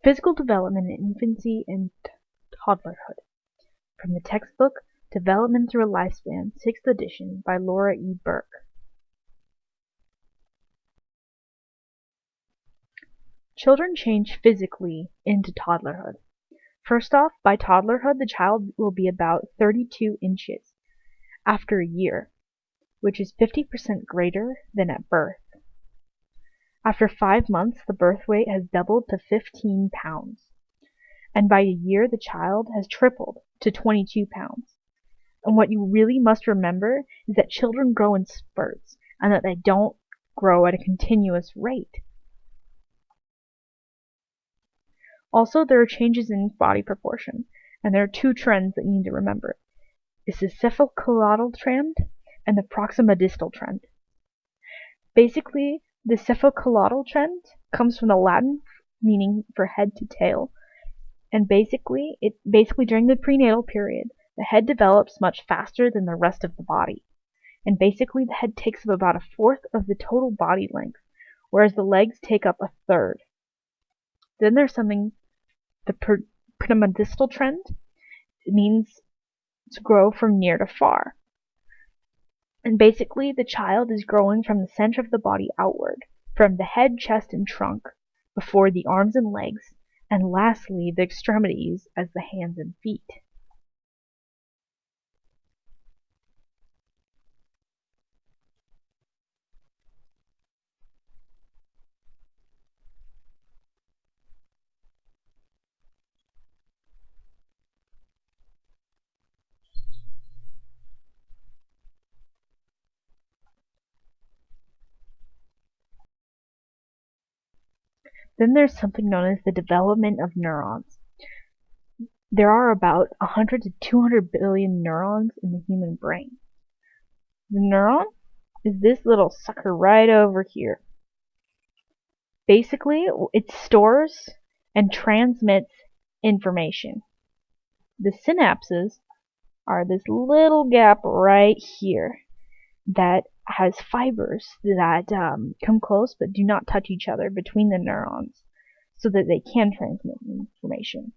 Physical Development in Infancy and Toddlerhood. From the textbook Development Through a Lifespan, 6th edition, by Laura E. Burke. Children change physically into toddlerhood. First off, by toddlerhood, the child will be about 32 inches after a year, which is 50% greater than at birth. After 5 months, the birth weight has doubled to 15 pounds. And by a year, the child has tripled to 22 pounds. And what you really must remember is that children grow in spurts, and that they don't grow at a continuous rate. Also, there are changes in body proportion, and there are two trends that you need to remember. It's the cephalocaudal trend and the proximodistal trend. Basically, the cephalocaudal trend comes from the Latin meaning for head to tail, and basically during the prenatal period, the head develops much faster than the rest of the body. And basically the head takes up about a fourth of the total body length, whereas the legs take up a third. Then there's something, the proximodistal trend. It means to grow from near to far. And basically the child is growing from the center of the body outward, from the head, chest, and trunk, before the arms and legs, and lastly the extremities as the hands and feet. Then there's something known as the development of neurons. There are about 100 to 200 billion neurons in the human brain. The neuron is this little sucker right over here. Basically, it stores and transmits information. The synapses are this little gap right here that has fibers that come close but do not touch each other between the neurons so that they can transmit information.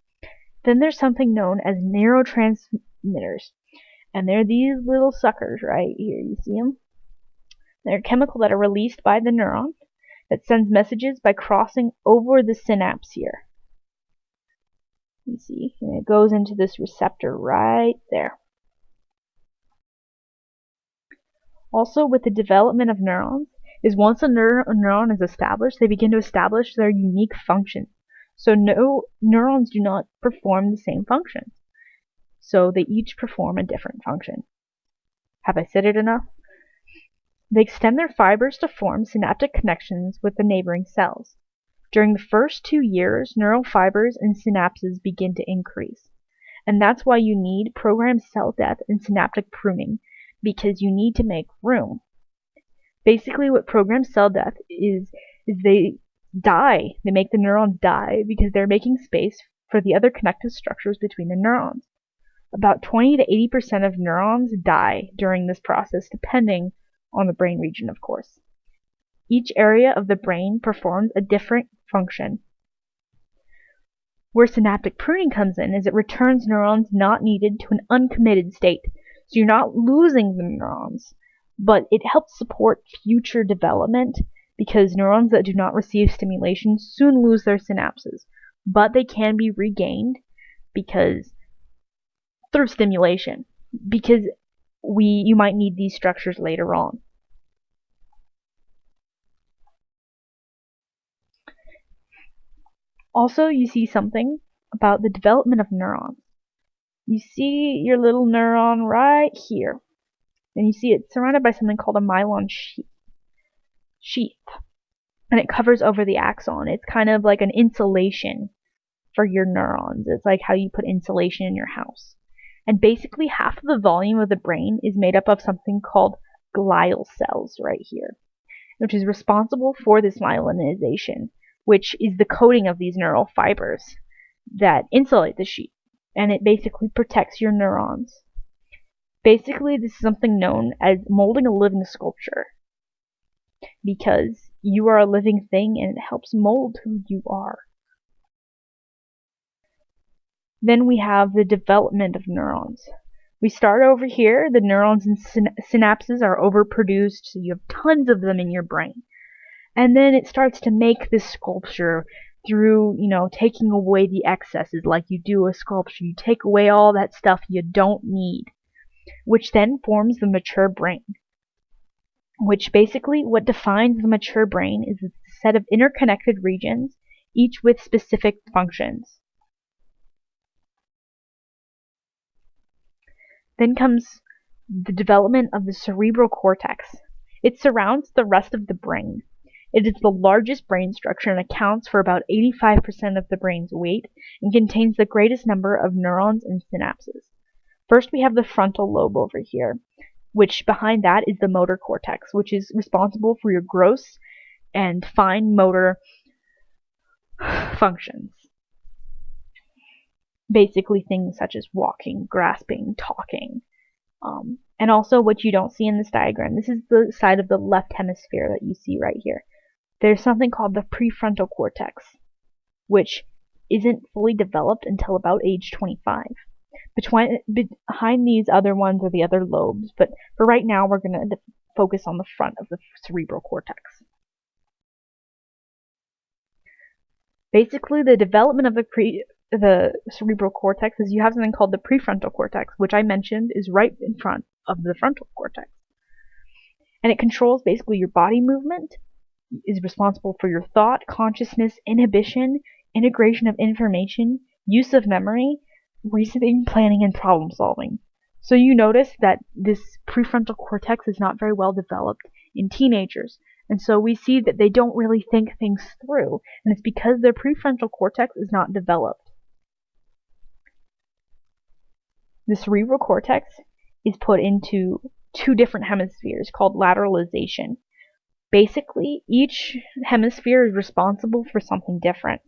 Then there's something known as neurotransmitters, and they're these little suckers right here. You see them? They're chemicals that are released by the neuron that sends messages by crossing over the synapse here. You see, and it goes into this receptor right there. Also, with the development of neurons, is once a neuron is established, they begin to establish their unique function. So no neurons do not perform the same function. So they each perform a different function. Have I said it enough? They extend their fibers to form synaptic connections with the neighboring cells. During the first 2 years, neural fibers and synapses begin to increase. And that's why you need programmed cell death and synaptic pruning, because you need to make room. Basically, what programmed cell death is they die. They make the neurons die because they're making space for the other connective structures between the neurons. About 20 to 80% of neurons die during this process, depending on the brain region, of course. Each area of the brain performs a different function. Where synaptic pruning comes in is it returns neurons not needed to an uncommitted state. So you're not losing the neurons, but it helps support future development because neurons that do not receive stimulation soon lose their synapses, but they can be regained through stimulation, because you might need these structures later on. Also, you see something about the development of neurons. You see your little neuron right here, and you see it's surrounded by something called a myelin sheath, and it covers over the axon. It's kind of like an insulation for your neurons. It's like how you put insulation in your house. And basically half of the volume of the brain is made up of something called glial cells right here, which is responsible for this myelinization, which is the coating of these neural fibers that insulate the sheath, and it basically protects your neurons. Basically, this is something known as molding a living sculpture, because you are a living thing and it helps mold who you are. Then we have the development of neurons. We start over here. The neurons and synapses are overproduced, so you have tons of them in your brain. And then it starts to make this sculpture through, taking away the excesses like you do a sculpture. You take away all that stuff you don't need, which then forms the mature brain. Which basically, what defines the mature brain is a set of interconnected regions, each with specific functions. Then comes the development of the cerebral cortex. It surrounds the rest of the brain. It is the largest brain structure and accounts for about 85% of the brain's weight and contains the greatest number of neurons and synapses. First, we have the frontal lobe over here, which behind that is the motor cortex, which is responsible for your gross and fine motor functions. Basically things such as walking, grasping, talking. And also what you don't see in this diagram, this is the side of the left hemisphere that you see right here. There's something called the prefrontal cortex, which isn't fully developed until about age 25. Behind these other ones are the other lobes, but for right now we're going to focus on the front of the cerebral cortex. Basically, the development of the cerebral cortex is you have something called the prefrontal cortex, which I mentioned is right in front of the frontal cortex. And it controls basically your body movement, is responsible for your thought, consciousness, inhibition, integration of information, use of memory, reasoning, planning, and problem solving. So you notice that this prefrontal cortex is not very well developed in teenagers. And so we see that they don't really think things through, and it's because their prefrontal cortex is not developed. The cerebral cortex is put into two different hemispheres called lateralization. Basically, each hemisphere is responsible for something different.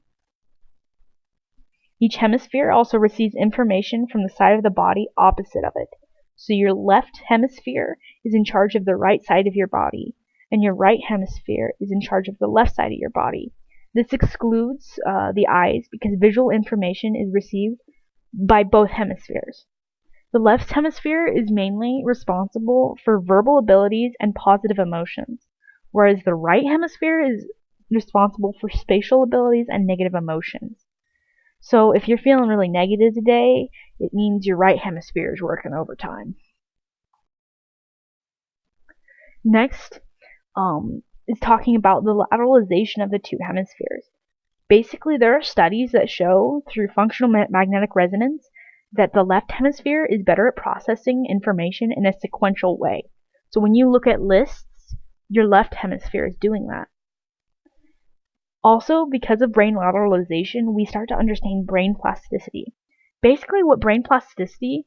Each hemisphere also receives information from the side of the body opposite of it. So your left hemisphere is in charge of the right side of your body, and your right hemisphere is in charge of the left side of your body. This excludes the eyes because visual information is received by both hemispheres. The left hemisphere is mainly responsible for verbal abilities and positive emotions, whereas the right hemisphere is responsible for spatial abilities and negative emotions. So if you're feeling really negative today, it means your right hemisphere is working overtime. Next is talking about the lateralization of the two hemispheres. Basically, there are studies that show through functional magnetic resonance that the left hemisphere is better at processing information in a sequential way. So when you look at lists, your left hemisphere is doing that. Also, because of brain lateralization, we start to understand brain plasticity. Basically, what brain plasticity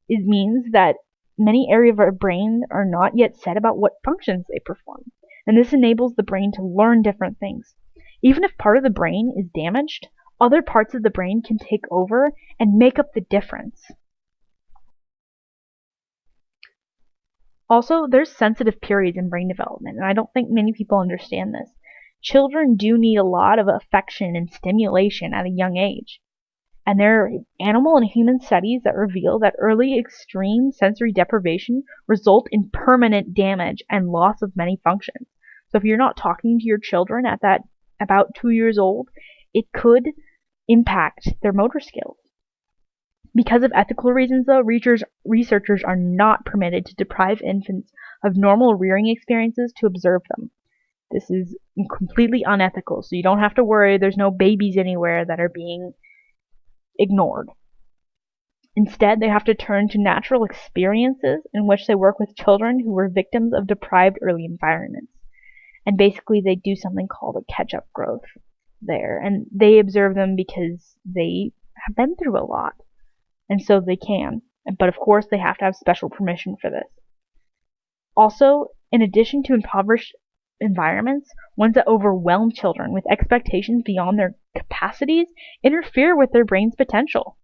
means that many areas of our brain are not yet set about what functions they perform, and this enables the brain to learn different things. Even if part of the brain is damaged, other parts of the brain can take over and make up the difference. Also, there's sensitive periods in brain development, and I don't think many people understand this. Children do need a lot of affection and stimulation at a young age. And there are animal and human studies that reveal that early extreme sensory deprivation result in permanent damage and loss of many functions. So if you're not talking to your children at that about 2 years old, it could impact their motor skills. Because of ethical reasons, though, researchers are not permitted to deprive infants of normal rearing experiences to observe them. This is completely unethical, so you don't have to worry. There's no babies anywhere that are being ignored. Instead, they have to turn to natural experiences in which they work with children who were victims of deprived early environments. And basically, they do something called a catch-up growth there. And they observe them because they have been through a lot. And so they can. But of course, they have to have special permission for this. Also, in addition to impoverished environments, ones that overwhelm children with expectations beyond their capacities interfere with their brain's potential.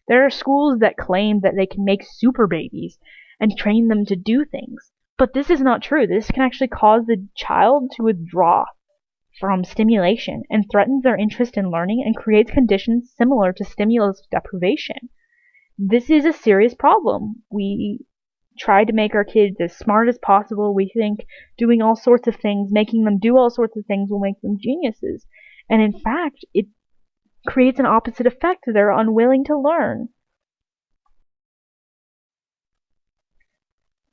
There are schools that claim that they can make super babies and train them to do things, but this is not true. This can actually cause the child to withdraw from stimulation and threatens their interest in learning and creates conditions similar to stimulus deprivation. This is a serious problem. We try to make our kids as smart as possible. We think doing all sorts of things, making them do all sorts of things will make them geniuses. And in fact, it creates an opposite effect. They're unwilling to learn.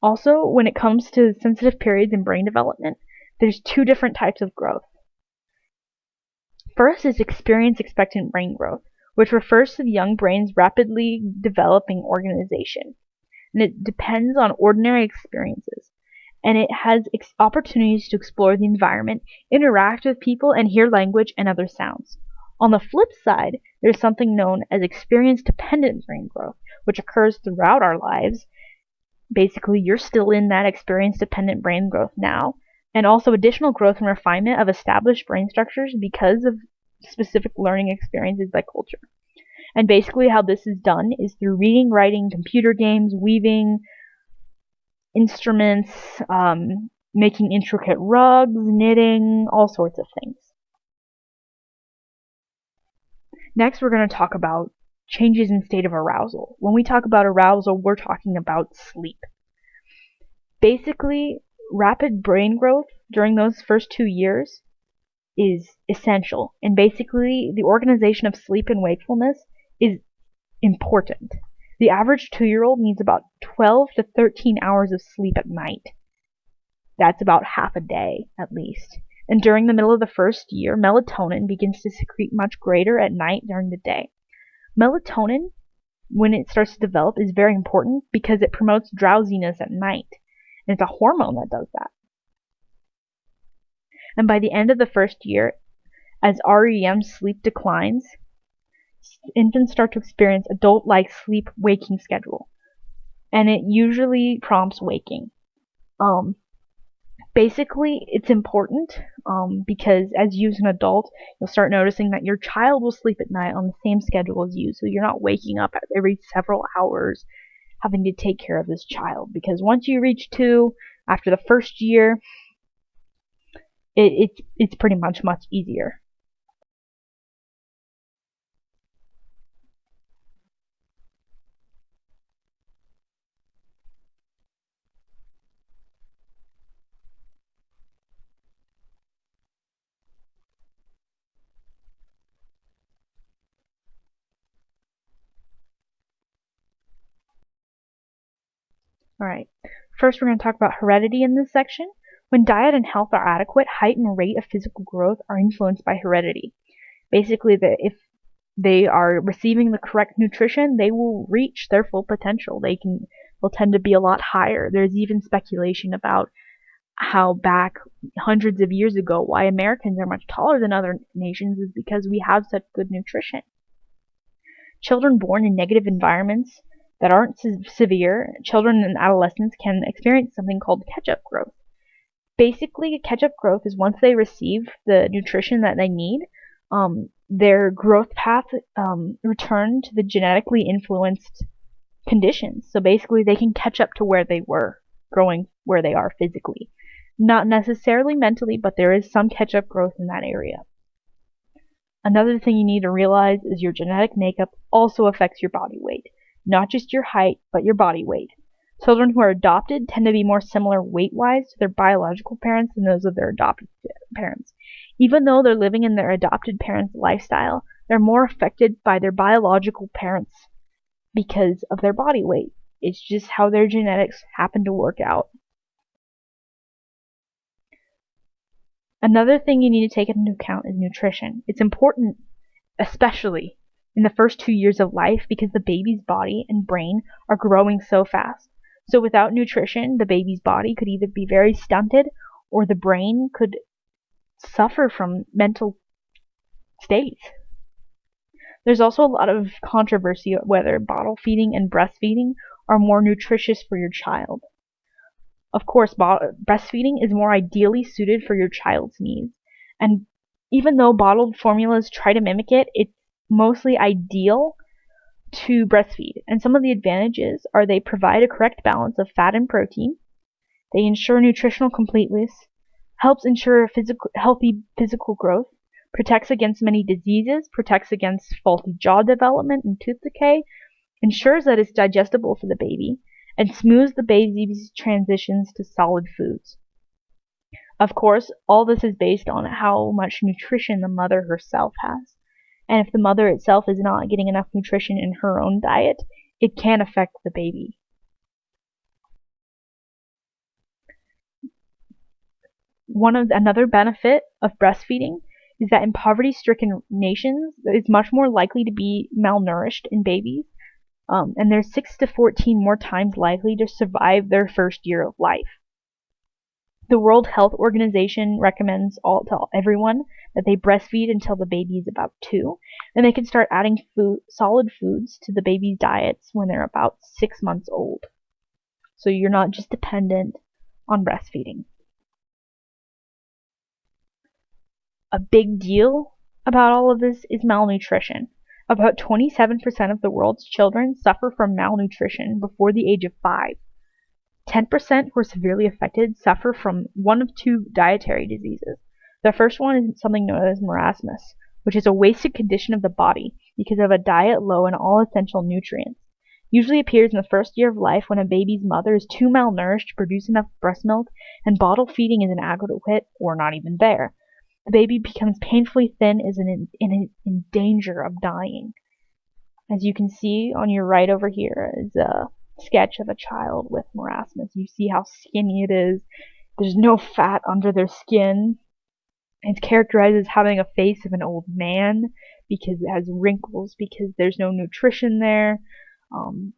Also, when it comes to sensitive periods in brain development, there's two different types of growth. First is experience expectant brain growth, which refers to the young brain's rapidly developing organization. And it depends on ordinary experiences. And it has opportunities to explore the environment, interact with people, and hear language and other sounds. On the flip side, there's something known as experience-dependent brain growth, which occurs throughout our lives. Basically, you're still in that experience-dependent brain growth now, and also additional growth and refinement of established brain structures because of specific learning experiences by culture. And basically how this is done is through reading, writing, computer games, weaving, instruments, making intricate rugs, knitting, all sorts of things. Next, we're going to talk about changes in state of arousal. When we talk about arousal, we're talking about sleep. Basically, rapid brain growth during those first 2 years is essential. And basically, the organization of sleep and wakefulness is important. The average 2-year-old needs about 12 to 13 hours of sleep at night. That's about half a day, at least. And during the middle of the first year, melatonin begins to secrete much greater at night during the day. Melatonin, when it starts to develop, is very important because it promotes drowsiness at night. And it's a hormone that does that. And by the end of the first year, as REM sleep declines, infants start to experience adult-like sleep-waking schedule. And it usually prompts waking. Basically, it's important because as you as an adult, you'll start noticing that your child will sleep at night on the same schedule as you, so you're not waking up every several hours having to take care of this child. Because once you reach 2, after the first year, it's pretty much easier. Alright, first we're going to talk about heredity in this section. When diet and health are adequate, height and rate of physical growth are influenced by heredity. Basically, if they are receiving the correct nutrition, they will reach their full potential. They'll tend to be a lot higher. There's even speculation about how back hundreds of years ago, why Americans are much taller than other nations is because we have such good nutrition. Children born in negative environments that aren't severe, children and adolescents can experience something called catch-up growth. Basically, catch-up growth is once they receive the nutrition that they need, their growth path return to the genetically influenced conditions. So basically, they can catch up to where they were, growing where they are physically. Not necessarily mentally, but there is some catch-up growth in that area. Another thing you need to realize is your genetic makeup also affects your body weight. Not just your height, but your body weight. Children who are adopted tend to be more similar weight-wise to their biological parents than those of their adopted parents. Even though they're living in their adopted parents' lifestyle, they're more affected by their biological parents because of their body weight. It's just how their genetics happen to work out. Another thing you need to take into account is nutrition. It's important, especially in the first 2 years of life, because the baby's body and brain are growing so fast. So without nutrition, the baby's body could either be very stunted or the brain could suffer from mental states. There's also a lot of controversy whether bottle feeding and breastfeeding are more nutritious for your child. Of course, breastfeeding is more ideally suited for your child's needs. And even though bottled formulas try to mimic it, it's mostly ideal to breastfeed. And some of the advantages are they provide a correct balance of fat and protein. They ensure nutritional completeness, helps ensure healthy physical growth, protects against many diseases, protects against faulty jaw development and tooth decay, ensures that it's digestible for the baby, and smooths the baby's transitions to solid foods. Of course, all this is based on how much nutrition the mother herself has. And if the mother itself is not getting enough nutrition in her own diet, it can affect the baby. Another benefit of breastfeeding is that in poverty-stricken nations, it's much more likely to be malnourished in babies, and they're 6 to 14 more times likely to survive their first year of life. The World Health Organization recommends to everyone that they breastfeed until the baby is about 2, and they can start adding solid foods to the baby's diets when they're about 6 months old. So you're not just dependent on breastfeeding. A big deal about all of this is malnutrition. About 27% of the world's children suffer from malnutrition before the age of 5. 10% who are severely affected suffer from one of 2 dietary diseases. The first one is something known as marasmus, which is a wasted condition of the body because of a diet low in all essential nutrients. Usually appears in the first year of life when a baby's mother is too malnourished to produce enough breast milk and bottle feeding is inadequate or not even there. The baby becomes painfully thin and is in danger of dying. As you can see on your right over here is a sketch of a child with marasmus. You see how skinny it is. There's no fat under their skin. It's characterized as having a face of an old man because it has wrinkles, because there's no nutrition there.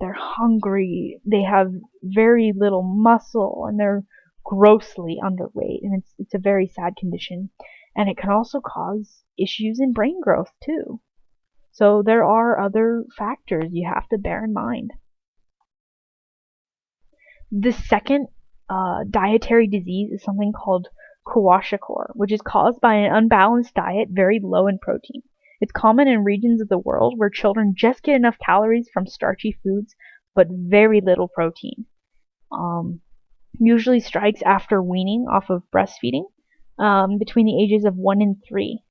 They're hungry. They have very little muscle, and they're grossly underweight. And it's a very sad condition. And it can also cause issues in brain growth too. So there are other factors you have to bear in mind. The second dietary disease is something called kwashiorkor, which is caused by an unbalanced diet very low in protein. It's common in regions of the world where children just get enough calories from starchy foods, but very little protein. Usually strikes after weaning off of breastfeeding, between the ages of 1 and 3.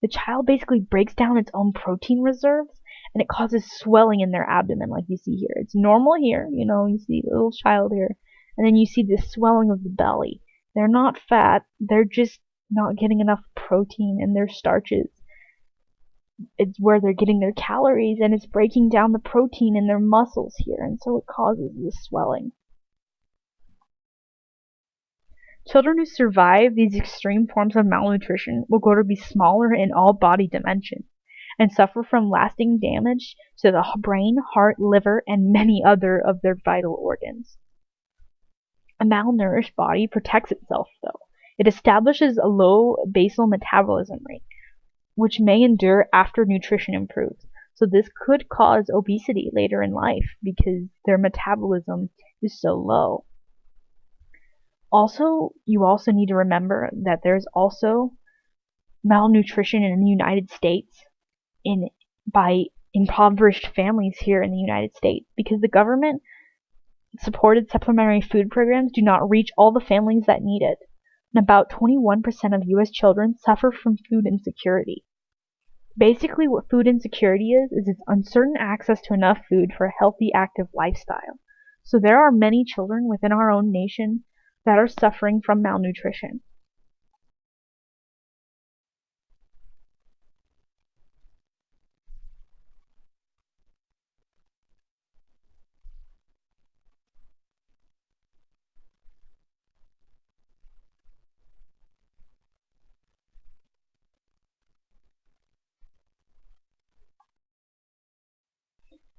The child basically breaks down its own protein reserves, and it causes swelling in their abdomen like you see here. It's normal here, you see the little child here, and then you see this swelling of the belly. They're not fat, they're just not getting enough protein in their starches. It's where they're getting their calories, and it's breaking down the protein in their muscles here, and so it causes this swelling. Children who survive these extreme forms of malnutrition will grow to be smaller in all body dimensions and suffer from lasting damage to the brain, heart, liver, and many other of their vital organs. A malnourished body protects itself, though. It establishes a low basal metabolism rate, which may endure after nutrition improves. So this could cause obesity later in life because their metabolism is so low. You also need to remember that there's also malnutrition in the United States by impoverished families here in the United States because the government supported supplementary food programs do not reach all the families that need it. And about 21% of US children suffer from food insecurity. Basically, what food insecurity is it's uncertain access to enough food for a healthy, active lifestyle. So there are many children within our own nation that are suffering from malnutrition.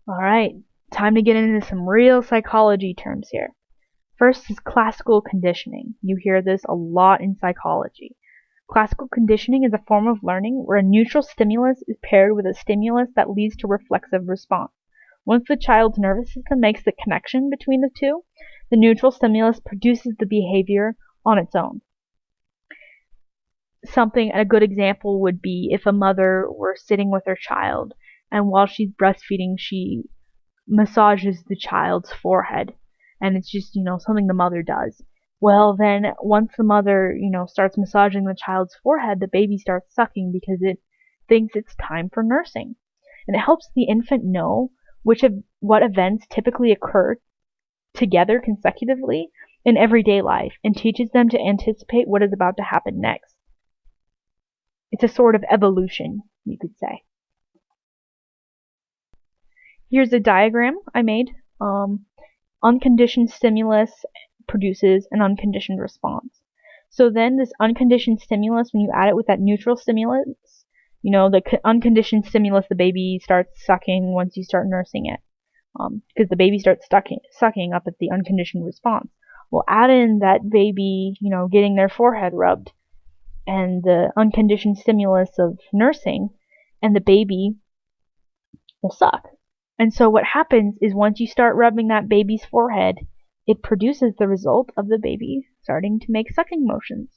Alright, time to get into some real psychology terms here. First is classical conditioning. You hear this a lot in psychology. Classical conditioning is a form of learning where a neutral stimulus is paired with a stimulus that leads to reflexive response. Once the child's nervous system makes the connection between the two, the neutral stimulus produces the behavior on its own. A good example would be if a mother were sitting with her child and while she's breastfeeding she massages the child's forehead, and it's just something the mother does. Well, then once the mother, starts massaging the child's forehead, the baby starts sucking because it thinks it's time for nursing. And it helps the infant know what events typically occur together consecutively in everyday life and teaches them to anticipate what is about to happen next. It's a sort of evolution, you could say. Here's a diagram I made. Unconditioned stimulus produces an unconditioned response. So then this unconditioned stimulus, when you add it with that neutral stimulus, the unconditioned stimulus, the baby starts sucking once you start nursing it, because the baby starts sucking up at the unconditioned response. Well, add in that baby, getting their forehead rubbed, and the unconditioned stimulus of nursing, and the baby will suck. And so what happens is once you start rubbing that baby's forehead, it produces the result of the baby starting to make sucking motions.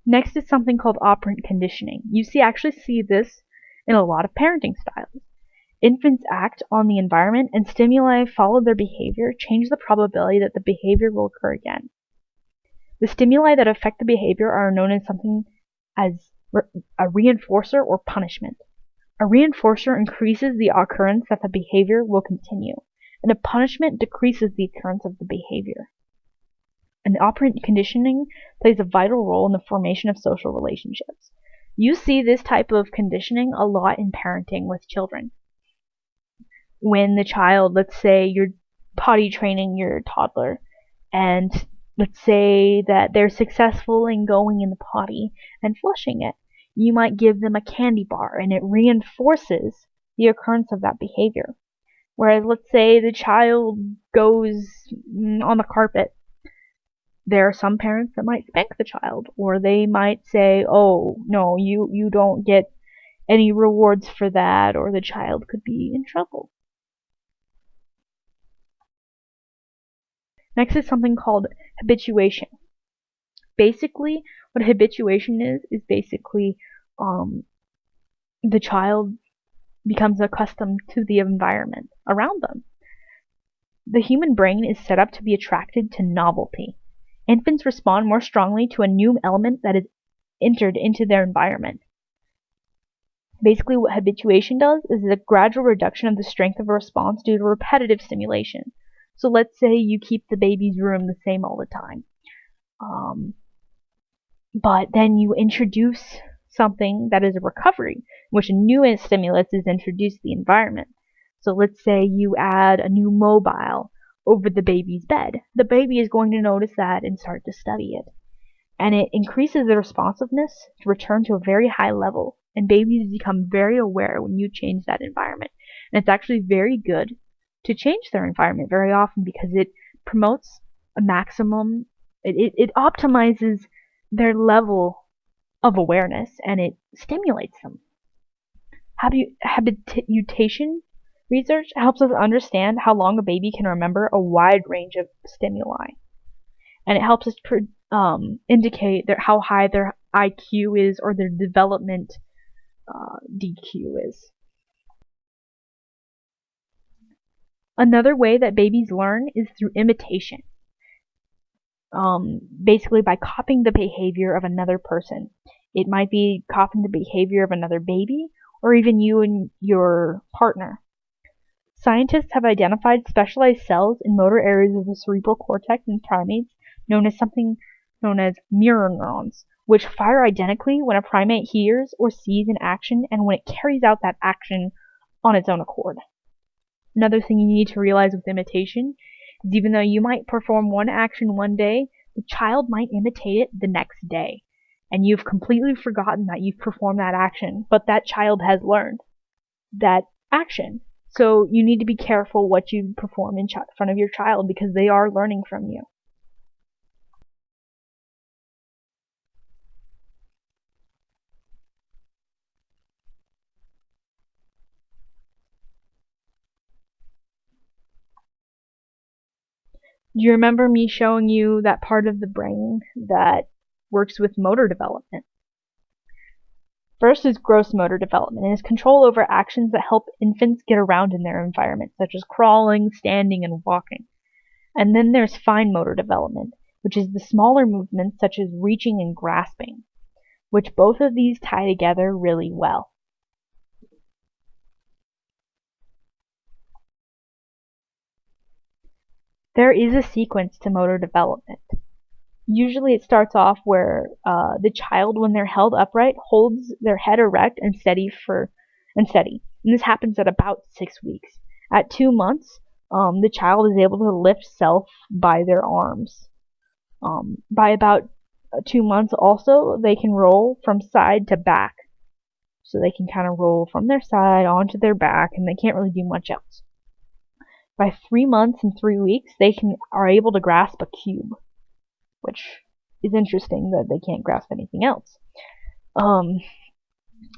Next is something called operant conditioning. You actually see this in a lot of parenting styles. Infants act on the environment, and stimuli follow their behavior, change the probability that the behavior will occur again. The stimuli that affect the behavior are known as something as a reinforcer or punishment. A reinforcer increases the occurrence that the behavior will continue, and a punishment decreases the occurrence of the behavior. And operant conditioning plays a vital role in the formation of social relationships. You see this type of conditioning a lot in parenting with children. When the child, let's say you're potty training your toddler, and let's say that they're successful in going in the potty and flushing it, you might give them a candy bar, and it reinforces the occurrence of that behavior. Whereas let's say the child goes on the carpet, there are some parents that might spank the child, or they might say, oh, no, you don't get any rewards for that, or the child could be in trouble. Next is something called habituation. Basically, what habituation is basically the child becomes accustomed to the environment around them. The human brain is set up to be attracted to novelty. Infants respond more strongly to a new element that is entered into their environment. Basically, what habituation does is a gradual reduction of the strength of a response due to repetitive stimulation. So let's say you keep the baby's room the same all the time. But then you introduce something that is a recovery, in which a new stimulus is introduced to the environment. So let's say you add a new mobile over the baby's bed. The baby is going to notice that and start to study it. And it increases the responsiveness to return to a very high level. And babies become very aware when you change that environment. And it's actually very good to change their environment very often because it promotes a maximum, it optimizes their level of awareness, and it stimulates them. Habituation research helps us understand how long a baby can remember a wide range of stimuli. And it helps us indicate how high their IQ is or their development DQ is. Another way that babies learn is through imitation. Basically by copying the behavior of another person. It might be copying the behavior of another baby, or even you and your partner. Scientists have identified specialized cells in motor areas of the cerebral cortex in primates known as mirror neurons, which fire identically when a primate hears or sees an action and when it carries out that action on its own accord. Another thing you need to realize with imitation is even though you might perform one action one day, the child might imitate it the next day. And you've completely forgotten that you've performed that action, but that child has learned that action. So you need to be careful what you perform in front of your child because they are learning from you. Do you remember me showing you that part of the brain that works with motor development? First is gross motor development, and is control over actions that help infants get around in their environment, such as crawling, standing, and walking. And then there's fine motor development, which is the smaller movements such as reaching and grasping, which both of these tie together really well. There is a sequence to motor development. Usually it starts off where the child, when they're held upright, holds their head erect and steady. And this happens at about 6 weeks. At 2 months, the child is able to lift self by their arms. By about 2 months also, they can roll from side to back. So they can kind of roll from their side onto their back, and they can't really do much else. By 3 months and 3 weeks, they are able to grasp a cube, which is interesting that they can't grasp anything else.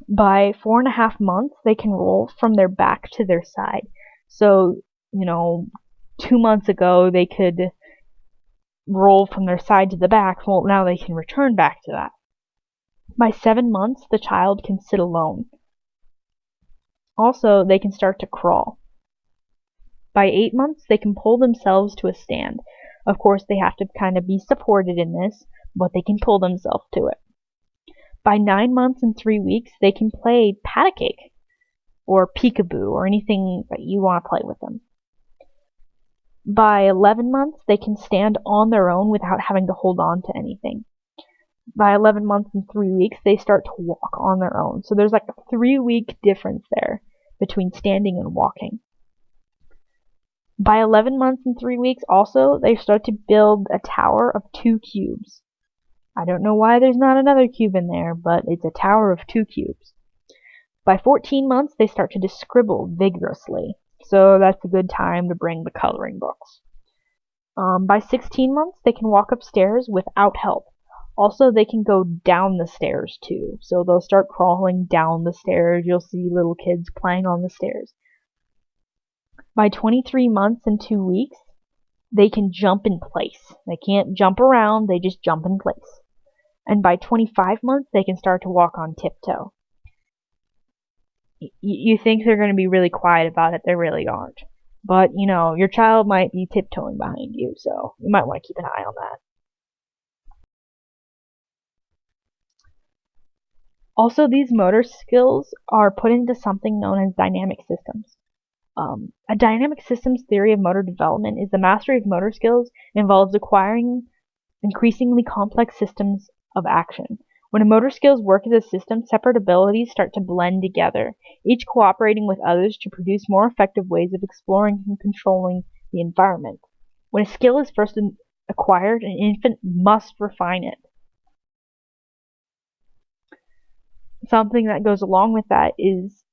By 4.5 months, they can roll from their back to their side. So, 2 months ago, they could roll from their side to the back. Well, now they can return back to that. By 7 months, the child can sit alone. Also, they can start to crawl. By 8 months, they can pull themselves to a stand. Of course, they have to kind of be supported in this, but they can pull themselves to it. By 9 months and 3 weeks, they can play pat-a-cake or peekaboo or anything that you want to play with them. By 11 months, they can stand on their own without having to hold on to anything. By 11 months and 3 weeks, they start to walk on their own. So there's like a 3-week difference there between standing and walking. By 11 months and 3 weeks, also, they start to build a tower of 2 cubes. I don't know why there's not another cube in there, but it's a tower of 2 cubes. By 14 months, they start to scribble vigorously. So that's a good time to bring the coloring books. By 16 months, they can walk upstairs without help. Also, they can go down the stairs too. So they'll start crawling down the stairs. You'll see little kids playing on the stairs. By 23 months and 2 weeks, they can jump in place. They can't jump around, they just jump in place. And by 25 months, they can start to walk on tiptoe. You think they're going to be really quiet about it, they really aren't. But, your child might be tiptoeing behind you, so you might want to keep an eye on that. Also, these motor skills are put into something known as dynamic systems. A dynamic systems theory of motor development is the mastery of motor skills involves acquiring increasingly complex systems of action. When a motor skills work as a system, separate abilities start to blend together, each cooperating with others to produce more effective ways of exploring and controlling the environment. When a skill is first acquired, an infant must refine it. Something that goes along with that is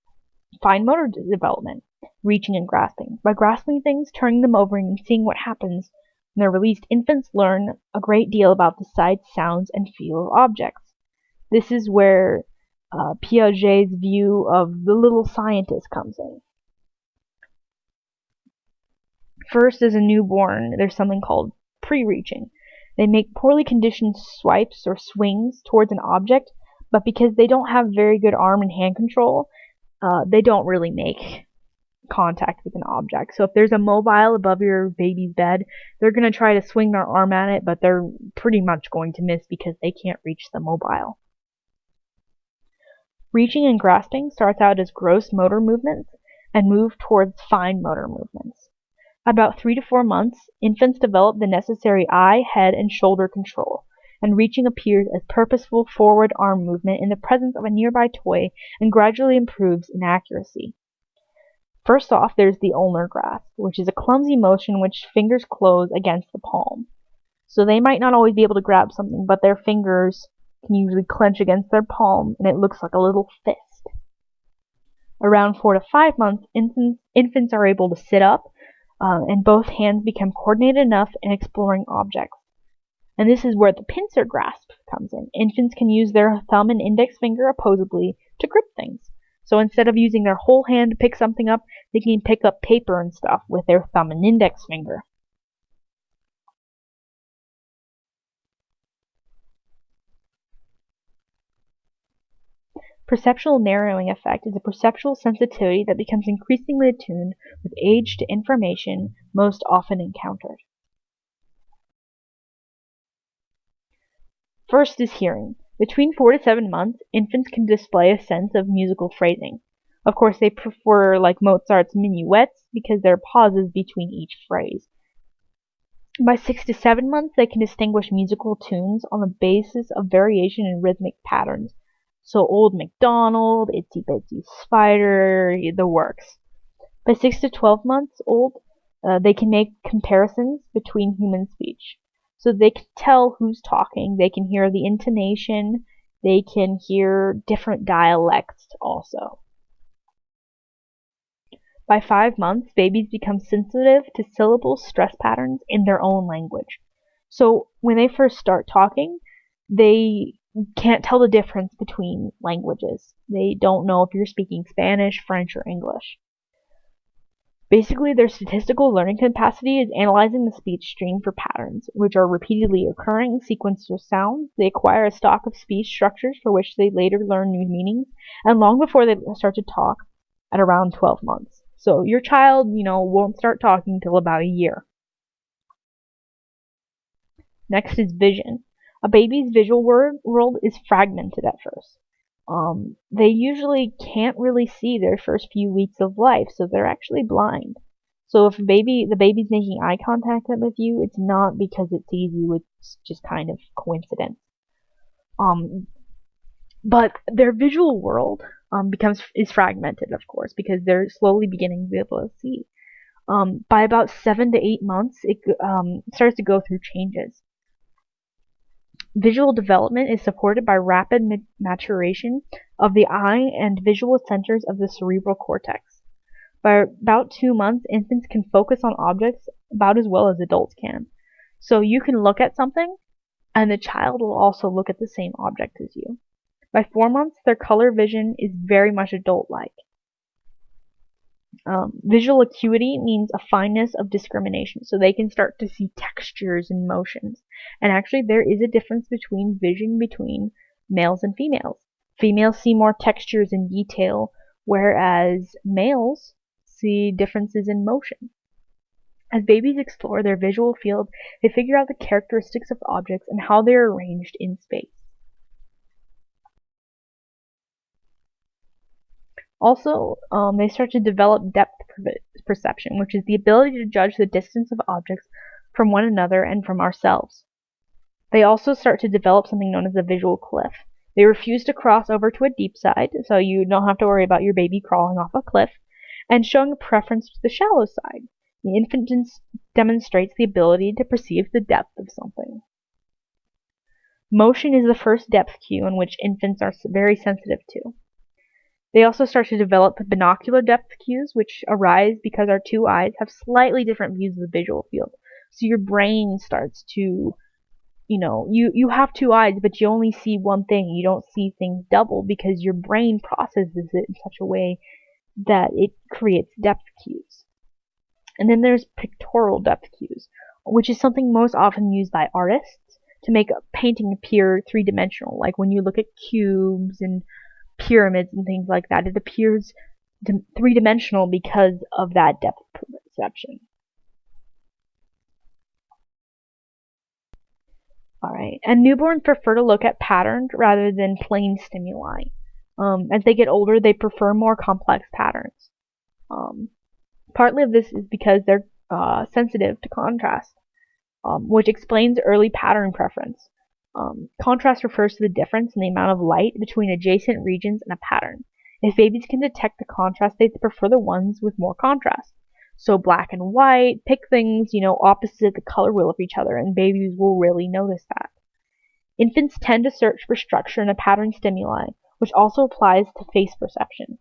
fine motor development, reaching and grasping. By grasping things, turning them over, and seeing what happens when they're released, infants learn a great deal about the sights, sounds, and feel of objects. This is where Piaget's view of the little scientist comes in. First, as a newborn, there's something called pre-reaching. They make poorly conditioned swipes or swings towards an object, but because they don't have very good arm and hand control, they don't really make contact with an object. So if there's a mobile above your baby's bed, they're going to try to swing their arm at it, but they're pretty much going to miss because they can't reach the mobile. Reaching and grasping starts out as gross motor movements and move towards fine motor movements. About 3 to 4 months, infants develop the necessary eye, head, and shoulder control, and reaching appears as purposeful forward arm movement in the presence of a nearby toy and gradually improves in accuracy. First off, there's the ulnar grasp, which is a clumsy motion in which fingers close against the palm. So they might not always be able to grab something, but their fingers can usually clench against their palm, and it looks like a little fist. Around 4 to 5 months, infants are able to sit up, and both hands become coordinated enough in exploring objects. And this is where the pincer grasp comes in. Infants can use their thumb and index finger opposably to grip things. So instead of using their whole hand to pick something up, they can pick up paper and stuff with their thumb and index finger. Perceptual narrowing effect is a perceptual sensitivity that becomes increasingly attuned with age to information most often encountered. First is hearing. Between 4 to 7 months, infants can display a sense of musical phrasing. Of course, they prefer like Mozart's minuets because there are pauses between each phrase. By 6 to 7 months, they can distinguish musical tunes on the basis of variation in rhythmic patterns. So Old MacDonald, Itsy Bitsy Spider, the works. By 6 to 12 months old, they can make comparisons between human speech. So they can tell who's talking, they can hear the intonation, they can hear different dialects also. By 5 months, babies become sensitive to syllable stress patterns in their own language. So when they first start talking, they can't tell the difference between languages. They don't know if you're speaking Spanish, French, or English. Basically, their statistical learning capacity is analyzing the speech stream for patterns, which are repeatedly occurring sequenced of sounds. They acquire a stock of speech structures for which they later learn new meanings, and long before they start to talk at around 12 months. So your child, won't start talking until about a year. Next is vision. A baby's visual world is fragmented at first. They usually can't really see their first few weeks of life, so they're actually blind. So if the baby's making eye contact with you, it's not because it sees you, it's just kind of coincidence. But their visual world is fragmented, of course, because they're slowly beginning to be able to see. By about 7 to 8 months, it starts to go through changes. Visual development is supported by rapid maturation of the eye and visual centers of the cerebral cortex. By about 2 months, infants can focus on objects about as well as adults can. So you can look at something, and the child will also look at the same object as you. By 4 months, their color vision is very much adult-like. Visual acuity means a fineness of discrimination, so they can start to see textures and motions. And actually, there is a difference between vision between males and females. Females see more textures and detail, whereas males see differences in motion. As babies explore their visual field, they figure out the characteristics of objects and how they are arranged in space. Also, they start to develop depth perception, which is the ability to judge the distance of objects from one another and from ourselves. They also start to develop something known as a visual cliff. They refuse to cross over to a deep side, so you don't have to worry about your baby crawling off a cliff, and showing a preference to the shallow side. The infant demonstrates the ability to perceive the depth of something. Motion is the first depth cue in which infants are very sensitive to. They also start to develop binocular depth cues, which arise because our two eyes have slightly different views of the visual field. So your brain starts to, you have two eyes, but you only see one thing. You don't see things double because your brain processes it in such a way that it creates depth cues. And then there's pictorial depth cues, which is something most often used by artists to make a painting appear three-dimensional, like when you look at cubes and pyramids and things like that. It appears three-dimensional because of that depth perception. Alright, and newborns prefer to look at patterns rather than plain stimuli. As they get older, they prefer more complex patterns. Partly of this is because they're sensitive to contrast, which explains early pattern preference. Contrast refers to the difference in the amount of light between adjacent regions in a pattern. If babies can detect the contrast, they prefer the ones with more contrast. So black and white, pick things, opposite the color wheel of each other, and babies will really notice that. Infants tend to search for structure in a pattern stimuli, which also applies to face perception.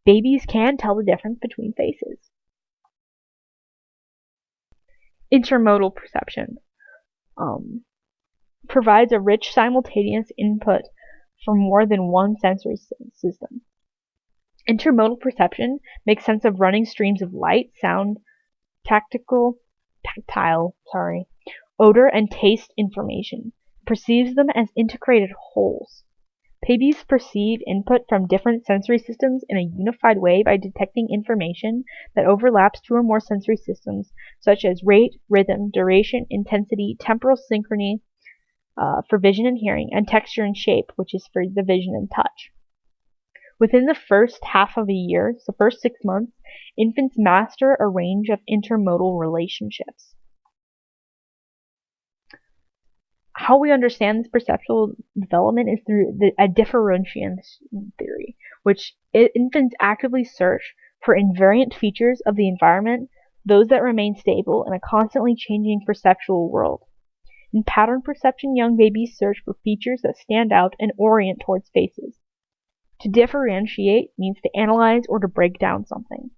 Babies can tell the difference between faces. Intermodal perception provides a rich simultaneous input from more than one sensory system. Intermodal perception makes sense of running streams of light, sound, tactile, odor, and taste information. Perceives them as integrated wholes. Babies perceive input from different sensory systems in a unified way by detecting information that overlaps two or more sensory systems, such as rate, rhythm, duration, intensity, temporal synchrony, for vision and hearing, and texture and shape, which is for the vision and touch. Within the first half of a year, so first 6 months, infants master a range of intermodal relationships. How we understand this perceptual development is through a differentiation theory, which infants actively search for invariant features of the environment, those that remain stable in a constantly changing perceptual world. In pattern perception, young babies search for features that stand out and orient towards faces. To differentiate means to analyze or to break down something.